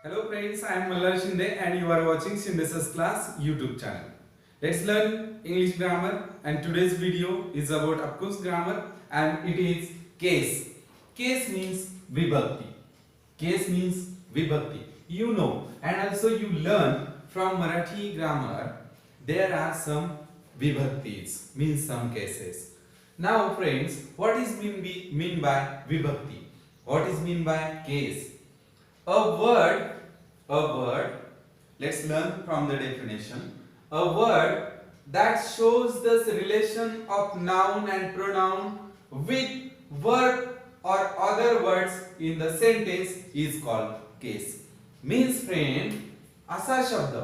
Hello friends, I am Mallar Shinde and you are watching Shinde's Class YouTube channel. Let's learn English grammar, and today's video is about of course grammar, and it is case. Case means vibhakti. Case means vibhakti. You know, and also you learn from Marathi grammar there are some vibhaktis, means some cases. Now friends, what is mean by vibhakti? What is mean by case? A word, let's learn from the definition. A word that shows the relation of noun and pronoun with verb or other words in the sentence is called case. Means friend, असा शब्द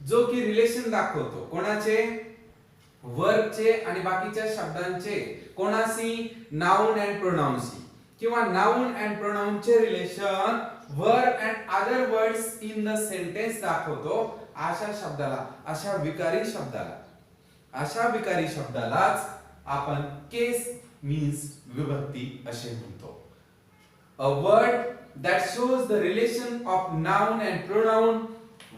जो की relation दाखवतो कोणाचे, वर्बचे आणि बाकीच्या शब्दांचे, कोणाशी, नाउन अँड प्रोनाउनशी, किंवा नाउन अँड प्रोनाउनचे relation verb and other words in the sentence दाखवतो, अशा शब्दाला, अशा विकारी शब्दालाच आपण केस मीन्स विभक्ती असे म्हणतो. A word that shows the relation of noun and pronoun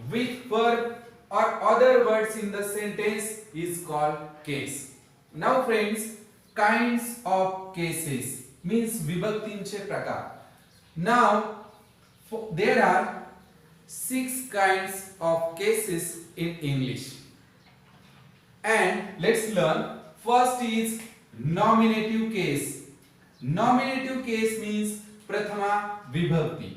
with verb or other words in the sentence is called case. Now friends, kinds of cases means vibhaktinche prakar. Now there are 6 kinds of cases in English, and let's learn. First is nominative case. Nominative case means प्रथमा विभक्ती.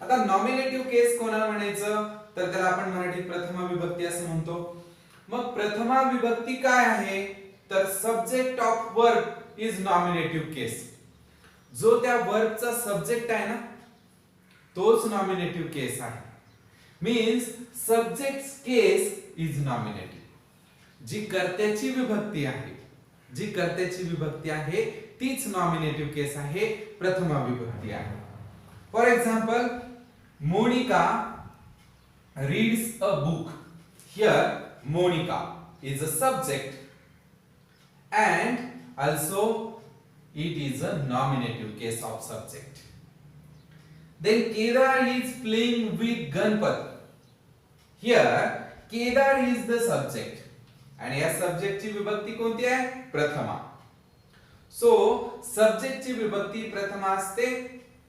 आता नॉमिनेटिव्ह केस कोणाला म्हणायचं, तर त्याला आपण मराठीत प्रथमा विभक्ती असं म्हणतो. मग प्रथमा विभक्ती काय आहे, तर सब्जेक्ट ऑफ वर्ब इज नॉमिनेटिव्ह केस. जो त्या वर्बचा सब्जेक्ट आहे ना, तोच नॉमिनेटिव्ह केस आहे. Means subject case is nominative. जी कर्त्याची विभक्ती आहे तीच नॉमिनेटिव्ह केस आहे, प्रथमा विभक्ती आहे. For example, Monica reads a book. Here Monica is a subject and also it is a nominative case of subject. Then Kedar is playing with Ganpat. Here Kedar is the subject आणि या subject ची विभक्ती कोणती आहे, प्रथमा. So subject ची विभक्ती प्रथमा असते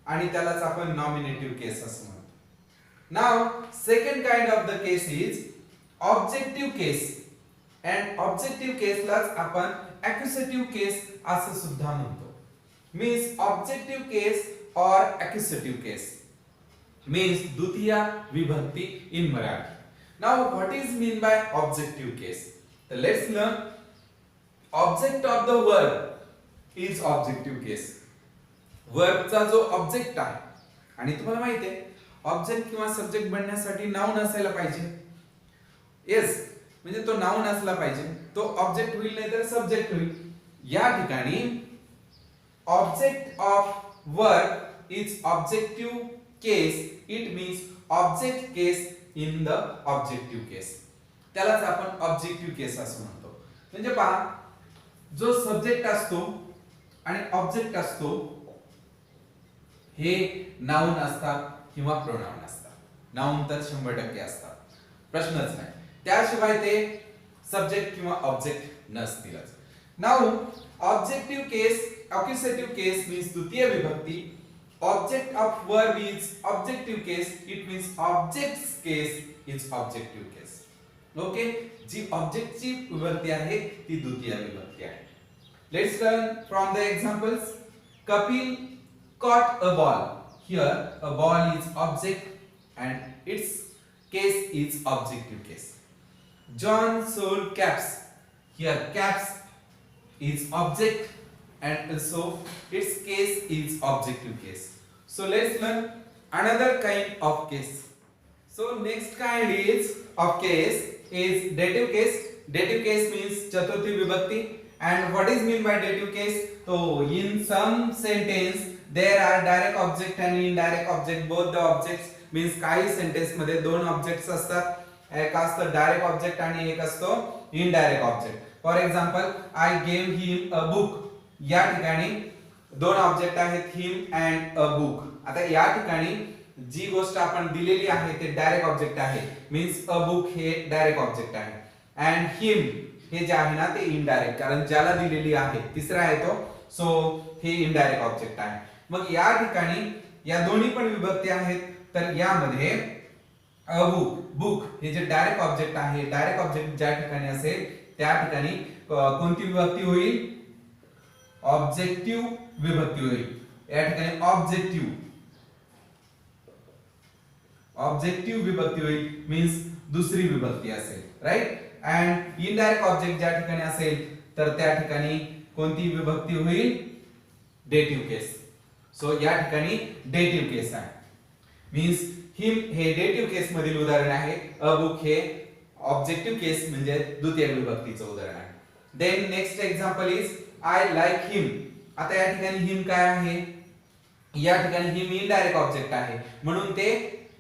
आणि त्यालाच आपण नॉमिनेटिव्ह केस असं म्हणतो. Now second kind of the case is objective case, and objective केसलाच आपण ॲक्युसेटिव्ह केस असं सुद्धा म्हणतो. मीन्स ऑब्जेक्टिव्ह केस और ॲक्युसेटिव्ह केस मीन्स द्वितीय विभक्ती in Marathi. Now what is mean by objective case? तर let's learn. Object of the verb is objective case. वर्बचा जो ऑब्जेक्ट आहे, आणि तुम्हाला माहिती आहे ऑब्जेक्ट किंवा सब्जेक्ट बनण्यासाठी नाउन असायला पाहिजे. येस, म्हणजे तो नाउन असला पाहिजे, तो ऑब्जेक्ट होईल नाही तर सब्जेक्ट होईल. या ठिकाणी object of verb is objective case. It means object case in the objective case. त्यालाच आपण ऑब्जेक्टिव्ह केस असं म्हणतो. म्हणजे पहा, जो सब्जेक्ट असतो आणि ऑब्जेक्ट असतो हे नाउन असतात किंवा प्रोनाउन असतात. नाउन तर 100% असतात, प्रश्नच नाही. त्याशिवाय ते सब्जेक्ट किंवा ऑब्जेक्ट नसतीलच. Now objective case, accusative case means द्वितीय विभक्ती. Object of verb is objective case. It means objects case is objective case. Okay, जी ऑब्जेक्टची विभक्ती आहे ती द्वितीय विभक्ती आहे. Let's learn from the examples. Kapil caught a ball. Here a ball is object and its case is objective case. John sold caps. Here caps is object and also its case is objective case. So let's learn another kind of case. So next kind is of case is dative case. Dative case means chaturthi vibhakti. And what is mean by dative case? So in some sentence there are direct object and indirect object. Both the objects means काही sentence मध्ये दोन objects असतात एक असतं direct object आणि एक असतो indirect object. For example I gave him a book. या ठिकाणी दोन ऑब्जेक्ट आहेत हिम अँड अ बुक. आता या ठिकाणी जी गोष्ट आपण दिलेली आहे ते डायरेक्ट ऑब्जेक्ट आहे, मीन्स अ बुक हे डायरेक्ट ऑब्जेक्ट आहे अँड हिम हे जे आहे ना ते इनडायरेक्ट, कारण ज्याला दिलेली आहे तिसरा आहे तो, सो हे इनडायरेक्ट ऑब्जेक्ट आहे. मग या ठिकाणी या दोन्ही पण विभक्ती आहेत, तर यामध्ये अ बुक बुक हे जे डायरेक्ट ऑब्जेक्ट आहे, डायरेक्ट ऑब्जेक्ट ज्या ठिकाणी असेल त्या ठिकाणी कोणती विभक्ती होईल? ऑब्जेक्टिव्ह विभक्ती होईल. या ठिकाणी ऑब्जेक्टिव्ह विभक्ती होईल, मीन्स दुसरी विभक्ती असेल, राईट. अँड इनडायरेक्ट ऑब्जेक्ट ज्या ठिकाणी असेल तर त्या ठिकाणी कोणती विभक्ती होईल? डेटिव्ह केस. सो या ठिकाणी डेटिव्ह केस आहे, मीन्स हिम हे डेटिव्ह केस मधील उदाहरण आहे, अ बुक हे ऑब्जेक्टिव्ह केस म्हणजे द्वितीय विभक्तीचं उदाहरण आहे. Then next example is I like him. आता या ठिकाणी हिम काय आहे? या ठिकाणी हिम इनडायरेक्ट ऑब्जेक्ट आहे म्हणून ते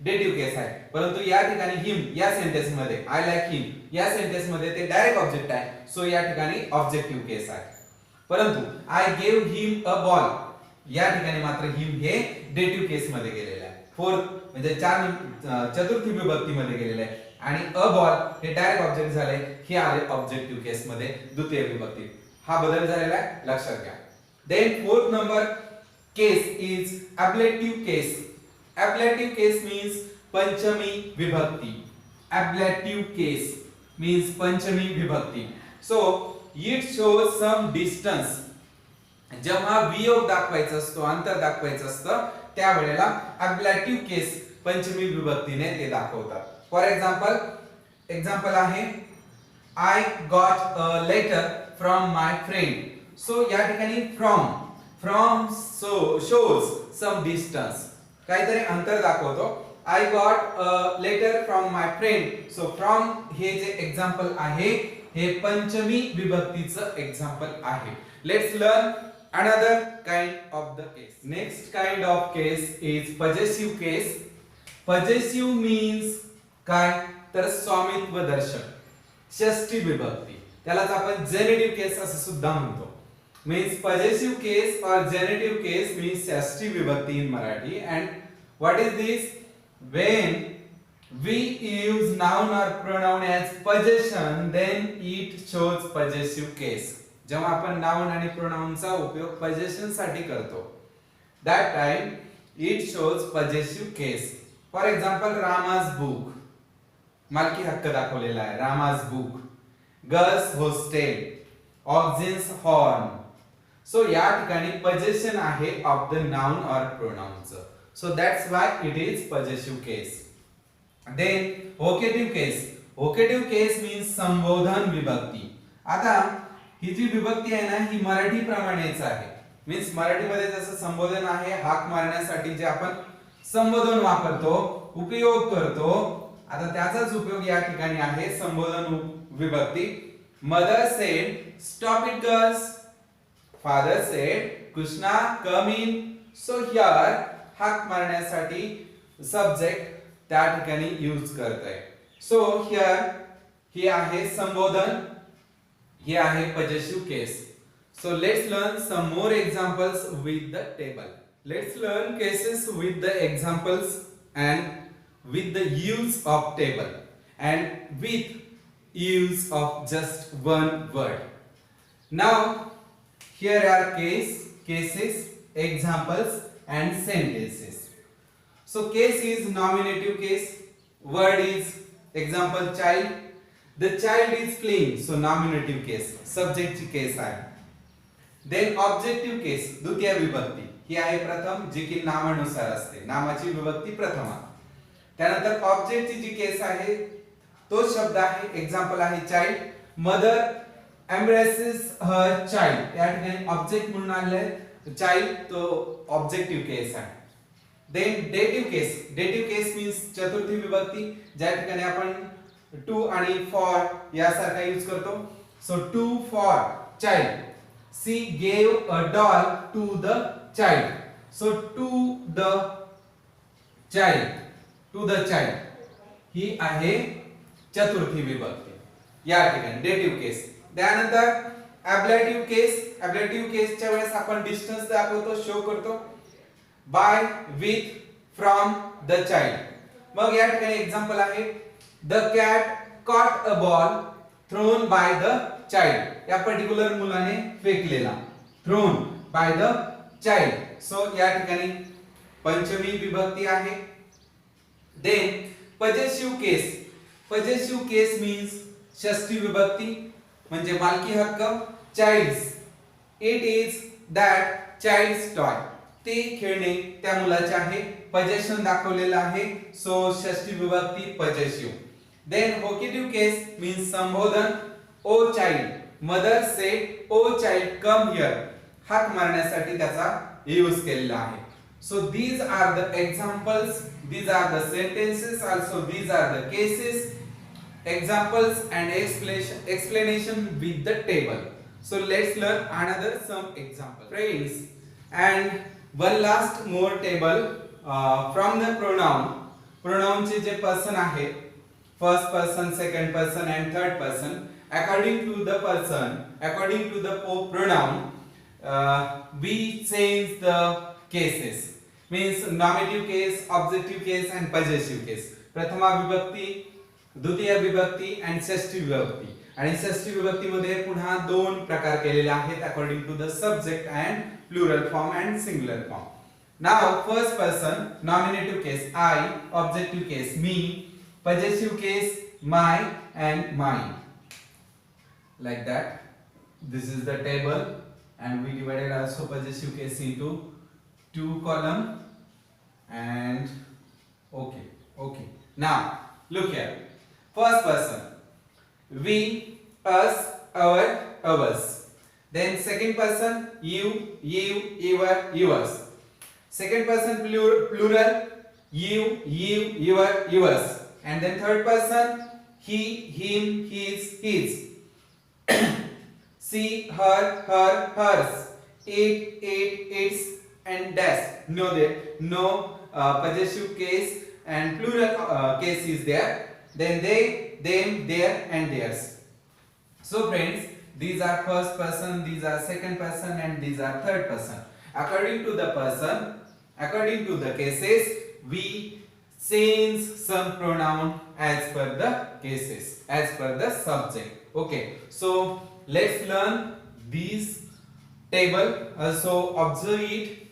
डेटिव्ह केस आहे, परंतु या ठिकाणी हिम या सेंटेन्स मध्ये आय लाईक हिम या सेंटेन्स मध्ये ते डायरेक्ट ऑब्जेक्ट आहे, सो या ठिकाणी ऑब्जेक्टिव्ह केस आहे. परंतु I gave him a ball या ठिकाणी मात्र हिम हे डेटिव्ह केस मध्ये गेलेले आहे, फोर्थ म्हणजे चतुर्थी विभक्ती मध्ये गेलेले आहे, आणि अ बॉल हे डायरेक्ट ऑब्जेक्ट झाले, हे आले ऑब्जेक्टिव्ह केस मध्ये द्वितीय विभक्ती. हा बदल झालेला आहे, लक्षात घ्या. Then fourth number case is ablative case. Ablative case means पंचमी विभक्ती. ॲब्लेटिव्ह केस मीन्स पंचमी विभक्ती. So it shows some distance. जेव्हा वियोग दाखवायचा असतो, अंतर दाखवायचं असतं, त्यावेळेला ॲब्लेटिव्ह केस पंचमी विभक्तीने ते दाखवतात. फॉर एक्झाम्पल आहे I got a letter from my friend. So या ठिकाणी फ्रॉम शोज सम डिस्टन्स, काहीतरी अंतर दाखवतो. I got a letter from my friend. So from हे जे एक्झाम्पल आहे हे पंचमी विभक्तीचं एक्झाम्पल आहे. Let's learn another kind of the case. Next kind of case is possessive case. Possessive means काय? तर स्वामित्व दर्शक, षष्ठी विभक्ती. त्यालाच आपण जेनेटिव्ह केस असं सुद्धा म्हणतो. Means possessive case or genitive case means षष्ठी विभक्ती in Marathi. And what is this? When we use noun or pronoun as possession, then it shows possessive case. जेव्हा आपण नाउन आणि प्रोनाउनचा उपयोग पोजेशन साठी करतो, that time it shows possessive case. For example Rama's book, मालकी हक्क दाखवलेला आहे, Rama's book. Girls hostel, oxen's horn. So या ठिकाणी पोजेशन आहे ऑफ द नाउन ऑर प्रोनाउनचं, so that's why it is possessive case. Then vocative case. Vocative case means संबोधन विभक्ती. आता ही जी विभक्ती आहे ना ही मराठी प्रमाणेच आहे, मीन्स मराठीमध्ये जसं संबोधन आहे हाक मारण्यासाठी जे आपण संबोधन वापरतो, उपयोग करतो, आता त्याचाच उपयोग या ठिकाणी आहे संबोधन विभक्ती. Mother sed stop it girls. Father sed Krishna come in. So here हाक मारण्यासाठी सब्जेक्ट त्या ठिकाणी यूज करतोय. सो हियर हे आहे संबोधन, हे आहे possessive case. So let's learn some more examples with the table. Let's learn cases with the examples and with the use of table and with use of just one word. Now here are cases, examples and sentences. So case is nominative case. Word is example child. The child is playing, so nominative case, subject ची केस आहे. Then objective case, द्वितीय विभक्ती ही आहे प्रथम, जी की नामानुसार असते, नामाची विभक्ती प्रथम. त्यानंतर ऑब्जेक्ट ची जी केस आहे तो शब्द आहे, एक्झाम्पल आहे child. Mother embraces her child, या ठिकाणी ऑब्जेक्ट म्हणून आले चाइल्ड, तो ऑब्जेक्टिव्ह केस आहे. देन डेटिव्ह केस. डेटिव्ह केस मीन्स चतुर्थी विभक्ती, ज्या ठिकाणी आपण टू आणि फॉर यासारखा यूज करतो. So to for child. She gave a doll to the child. So to the child ही आहे चतुर्थी विभक्ती या ठिकाणी डेटिव्ह केस. त्यानंतर ॲब्लेटिव्ह केस. ॲब्लेटिव्ह केसच्या वेळेस आपण डिस्टन्स दाखवतो, शो करतो by, with, from, the child. मग या ठिकाणी एक्झाम्पल आहे the cat caught a ball thrown by the child. या पर्टिक्युलर मुलाने फेकलेला, thrown by the child. So या ठिकाणी पंचमी विभक्ती आहे. Then possessive case. Possessive case means षष्ठी विभक्ती म्हणजे मालकी हक्क. Child's, it is that child's toy. ते खेळणे त्या मुलाचे आहे, पजेशन दाखवलेलं आहे. सो षष्ठी विभक्ती possessive. Then vocative case means संबोधन. O child, mother said O child come here. हाक मारण्यासाठी त्याचा यूज केलेला आहे. So these are the examples, these are the sentences, also these are the cases, examples and explanation with the table. So let's learn another some example, friends. And one last more table from the pronoun. Pronoun चे जे person आहे, first person, second person and third person. According to the person, according to the pronoun, we change the cases. Means nominative case, objective case and possessive case. प्रथमा विभक्ती, द्वितीय विभक्ती and षष्ठी विभक्ती. आणि षष्ठी विभक्ती मध्ये पुन्हा दोन प्रकार केलेले आहेत according to the subject and plural form and singular form. Now first person, nominative case I, objective case me, possessive case my and mine. Like that. This is the table and we divided also possessive case into two column and okay. Now look here. First person, we, us, our, ours. Then second person, you, your, yours. Second person plural, you, your, yours. And then third person, he, him, his, his. She, her, hers. It, its and dash. No possessive case and plural case is there. Then they, them, their and theirs. So friends, these are first person, these are second person and these are third person. According to the person, according to the cases, we change some pronoun as per the cases, as per the subject. Okay, so let's learn these table. Also observe it,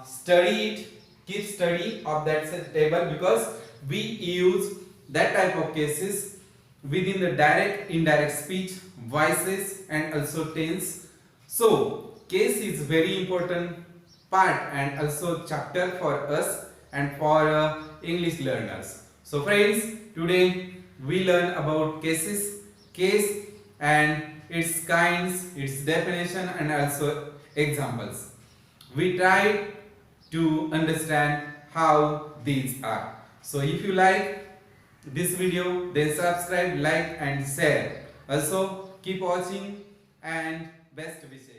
study it, keep study of that table because we use that type of cases within the direct, indirect speech, voices and also tense. So case is very important part and also chapter for us and for English learners. So friends, today we learn about cases, case and its kinds, its definition and also examples. We try to understand how these are. So if you like this video, then subscribe, like and share. Also keep watching and best wishes.